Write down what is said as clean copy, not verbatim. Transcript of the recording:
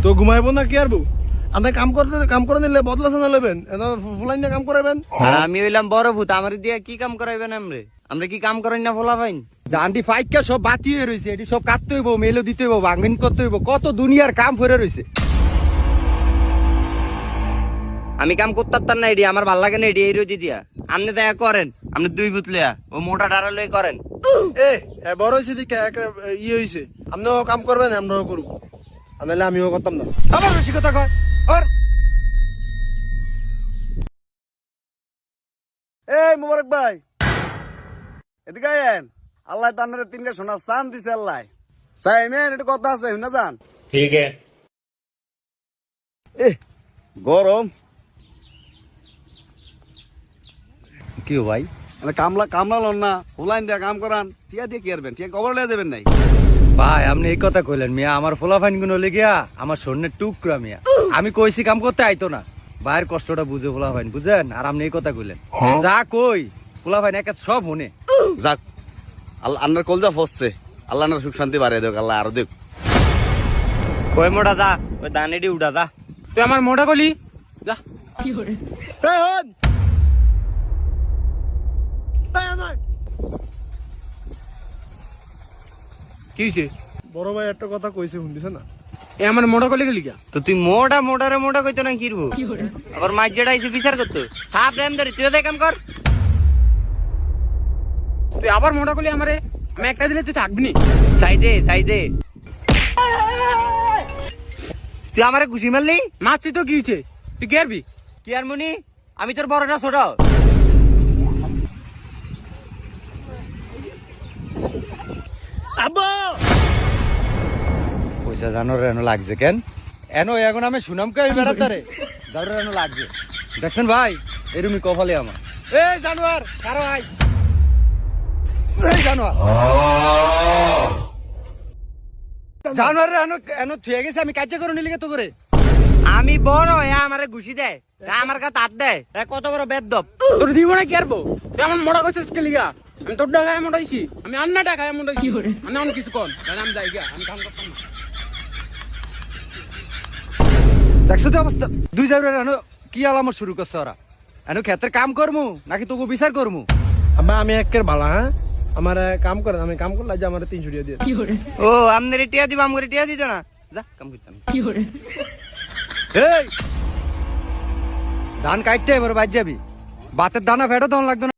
তো ঘুমাইবো না কি আরবো? আপনি কাম করে নিলে বদলা না লবেন, ফুলাইন না কাম করাবেন। আর আমি হইলাম বড় ভূত, আমার দিয়ে কি কাম করাইবেন? আমরা কি কাম করেন না ফোলা পাইন? জান্ডি ফাইকা সব বাতি হয়ে রয়েছে, এটি সব কাটতে হইব, মেলো দিতে হইব, ভাঙিন করতে হইব, কত দুনিয়ার কাম ফেরে রয়েছে। আমি কাম করতাম না, এডি আমার ভাল লাগে না, এডি এই রোজি দিয়া আপনি দেখা করেন। আপনি দুই ভূত লিয়া ও মোটা ডারা লই করেন। বড় হয়েছে দিকে হয়েছে, আপনিও কাম করবেন, আমরাও করবো, নাহলে আমিও করতাম না। আবার বেশি কথা কয়। আর এই মুবারক ভাই, এদিকে আইয়েন। আল্লাহ তান্নারে তিনটা সোনার চান দিছে আল্লাহ। সাইমেন একটু কথা আছে, শুনে যান। ठीक है। গরম কি ভাই? কামলা লন না, হুলাইন দিয়া কাম করান, টিয়া দিয়ে কি করবেন? টিয়া কবর লিয়ে দেবেন নাই? ভাই আপনি এই কথা কইলেন মিয়া, আমার ফোলা ফাইন গুলো লেগিয়া আমার স্বর্ণের টুকরা মিয়া। আমি কইছি কাম করতে আইতো না, ভাইয়ের কষ্টটা বুঝে ফোলা ফাইন বুঝেন, আর আপনি এই কথা কইলেন। যা কই ফোলা ফাইন একা সব হনে। যাক, আল্লাহ আন্নার কলজা ফসছে, আল্লাহ আন্নার সুখ শান্তি বাড়িয়ে দেখ, আল্লাহ আরো দেখ। ওই মোটা দা, ওই দান এডি উঠা দা। তুই আমার মোটা কলি যা। এই হন, কি হইছে? বড় ভাই একটা কথা কইছে, শুনতেছে না? এ আমার মোটা কলি গেলি গা? তো তুই মোটারে মোটা কইতো না কিরবো? আবার মাছ যেটা আইছে বিচার করতো। হ্যাঁ প্রেম ধরে তুই ওদের কাম কর। তুই আবার মোটা কলি আমারে? আমি একটা দিলে তুই থাকবি নি? সাই দে তুই আমারে খুশি মারলি? মাছি তো কি হইছে? তুই কি আরবি? কি আর মনি, আমি তোর বড়টা ছোট? পয়সা জানোর এনো লাগছে কেন? এনো এখন আমি সুনাম কে বেড়াতারে জানোর এনো লাগছে। দেখছেন ভাই, এরুমি কপালে আমার। এই জানোয়ার কারো আই, এই জানোয়ার জানোয়ার এনো এনো থুয়ে গেছে, আমি কাজে করে নিলিগে তো করে। আমি বড় আমারে ঘুষি দেয়, আমার কাছে হাত দেয়, কত বড় বেদব। তোর দিব না কি আরবো? তুই আমার মোটা কইছিস কে লিগা? আমি তোর টাকায় মোটাইছি, আমি আন্না টাকায় মোটাইছি। মানে অন কিছু কোন আমি যাই গা, আমি কাম করতাম না। দেখছো তো অবস্থা, দুই জায়গায় এনো কি আলামত শুরু করছে ওরা। এনো ক্ষেত্রে কাম করমু নাকি তোকে বিচার করমু? আমি একের ভালা, হ্যাঁ আমার কাম করেন, আমি কাম করলে আমার 300 টাকা দিয়ে। ও আমনের টিয়া দিব, আমরে টিয়া দিত না, যা কাম করতাম। এই ধান কাটতে এবার বাজ যাবি, বাতের দানা ফেটো তখন লাগতো না।